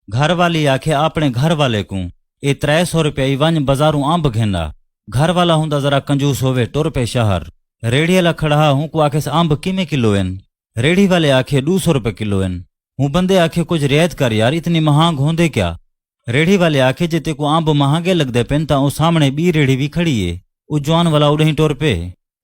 घर वाली आखे अपने घर वाले को ए 300 रुपया वन बाजारू अंब घेंदा। घर वाला हुंदा जरा कंजूस होवे टुर पे शहर। रेड़ी वाला खड़ा हूं को आखे अंब किमें किलो एन। रेड़ी वाले आखे 200 रुपये किलो एन। हूँ बंदे आखे कुछ रियायत कर यार, इतनी महंग होंदे क्या। रेड़ी वाले आखे जे तेको अंब महंगे लगदे पेन ता ओ सामने बी रेड़ी भी खड़ी है, उ जवान वाला उड़ही टुर पे।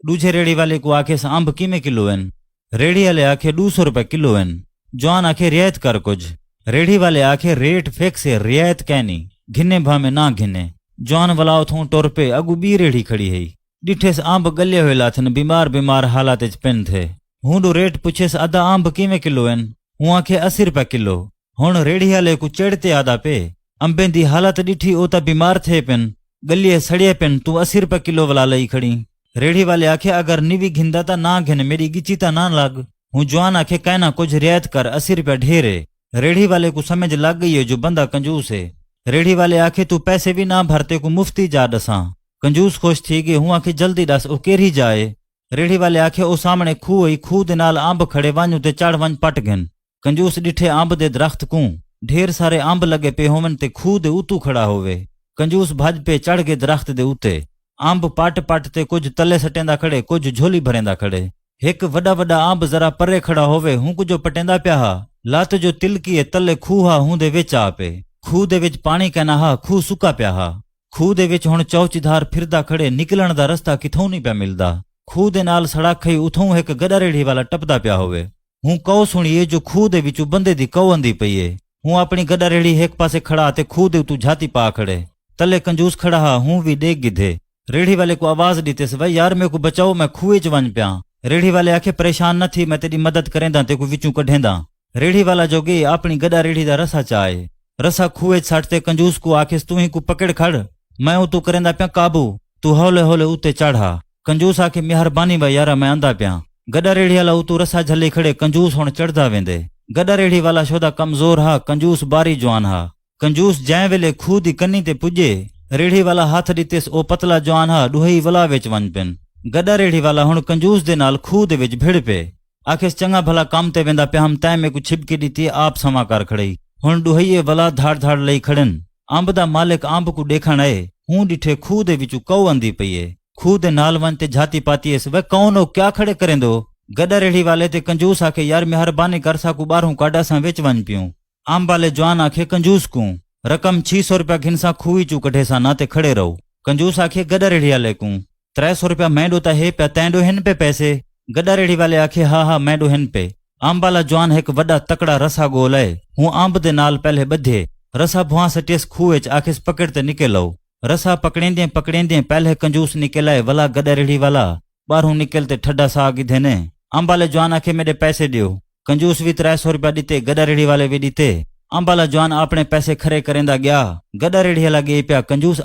दूजे रेड़ी वाले को आखे अंब किमें किलो एन। रेड़ी वाले आखे 200 रुपये किलो एन। जवान आखे रियायत कर कुछ। रेड़ी वाले आखे रेट फिक्स है, रियायत कहनी, घिने भामे ना घिने। जवान वाला उथों टुर पे, अगू बी रेड़ी खड़ी है। डिठेस अंब गले हुए लाथन, बीमार बीमार हालात पेन थे। हूँ रेट पूछेस आधा अंब किमें किलो एन। हूँ आखे 80 रुपये किलो। हुण रेड़ी वाले को चढ़ते आदा पे, अंबे दी हालत डिठी ओ ता बीमार थे पेन, गलिए सड़िए पेन, तू 80 रुपये किलो वाला लई खड़ी। रेड़ी वाले आखे अगर निवी घिंदा ता ना घिन, मेरी गिची ता ना लग। हूँ जवान आखे कहना कुछ रियायत कर, 80 रुपया ढेर है। रेड़ी वाले को समझ लग गई है जो बंदा कंजूस है। रेड़ी वाले आखे तू पैसे भी ना भरते को मुफ्ती जा दसा। कंजूस खुश थी गए। हूँ आखे जल्दी दस ओ केरी जाए। रेड़ी वाले आखे ओ सामने खूह ही, खूह दे नाल अंब खड़े वंज उते चढ़ वंज पट गन। कंजूस डिठे अंब दे दरख्त को ढेर सारे अंब लगे पे होवन ते खूह दे उतू खड़ा होवे। कंजूस भज पे चढ़ गए दरख्त दे उते। अंब पट पट ते कुछ तले सटेंदा खड़े, कुछ झोली भरेंदा खड़े। एक वड्डा वड्डा अंब जरा परे खड़ा होवे, हूँ कुछ पटेंदा प्या हा। लत जो तिलकी है तले खूह हा, हूँ दे विच आ पे। खूह दे विच पानी कहना हा, खूह सुका प्या हा। खूह दे विच हुण चौचीधार फिरदा खड़े, निकलण दा रस्ता किथों नहीं प्या मिलदा। खूह दे नाल सड़क खई, उथों एक गड़ा रेड़ी वाला टपदा प्या होवे। हूँ कौ सुनिए जो खूह दे विचों बंदे दी कौ आंदी पई है। हूँ अपनी गड़ा रेड़ी एक पासे खड़ा ते खूह दे उतू झाती पा खड़े। तले कंजूस खड़ा हा, हूँ भी देख गिधे। रेड़ी वाले को आवाज दीते भाई यार मेरे को बचाओ, मैं खूह च वंज प्या। रेड़ी वाले आखे परेशान न थी, मैं तेरी मदद करेंदा, तेको विचों कढेंदा। रेड़ी वाला जोगे अपनी गड़ा रेड़ी दा रसा चाहे। रसा खूह च सटते कंजूस को आखिस तू ही को पकड़ खड़, मैं तू करेंदा प्या काबू, तू हौले हौले उते चढ़ा। कंजूस आखे मेहरबानी भाई यारा मैं आंदा प्या। गड़ा रेड़ी वाला उतू रसा झले खड़े, कंजूस हुण चढ़दा वेंदे। गड़ा रेड़ी वाला शोदा कमजोर हा, कंजूस बारी जवान हा। कंजूस जै वेले खूह दी कन्नी ते पुजे, रेड़ी वाला हाथ दितेस ओ पतला जवान हा, डुहई वला विच वंज पेन। गड़ा रेड़ी वाला हुण कंजूस दे नाल खूह दे विच भिड़ पे। आखिस चंगा भला काम ते वेंदा प्या हम, तैं मेरे को छिपके दीती आप समा कर खड़ई। हुण डुहईए वला धाड़ धाड़ लई खड़न। अंब दा मालिक अंब को देखण आए, हूँ डिठे खूह दे विचों कौ आंदी पई है। खूह दे नाल वंज ते झाती पाती वे कौन हो, क्या खड़े करेंदो। गड़ा रेड़ी वाले ते कंजूस आखे यार मेहरबानी कर सा को बाहरों काडा सा विच वंज पियूं। अंब वाले जवान आखे कंजूस को रकम 600 रुपया घिनसा खूही चू कढे सा ना ते खड़े रहो। कंजूस आखे गड़ा रेड़ी वाले को 300 रुपया मैं डोता है प्या, तैं डो हिन पे पैसे। गड़ा रेड़ी वाले आखे हाँ मैं डो हिन पे। अंब वाला जवान एक वड्डा तकड़ा रसा गोल है, हूँ अंब दे नाल पहले बधे। रसा भुआ सटियस खूह च आखिस पकड़ते निकलो। रसा पकड़ेंदे पकड़ेंदे पहले कंजूस निकलाए, वला गड़ा रेड़ी वाला बाहरों निकलते ठड्डा सा गिधे ने। अंब वाले जवान आखे मेरे पैसे दियो। कंजूस भी 300 रुपया दीते, गड़ा रेड़ी वाले भी दीते। अंब वाला जवान अपने पैसे खरे करेंदा गया। गड़ा रेड़ी वाला गए प्या, कंजूस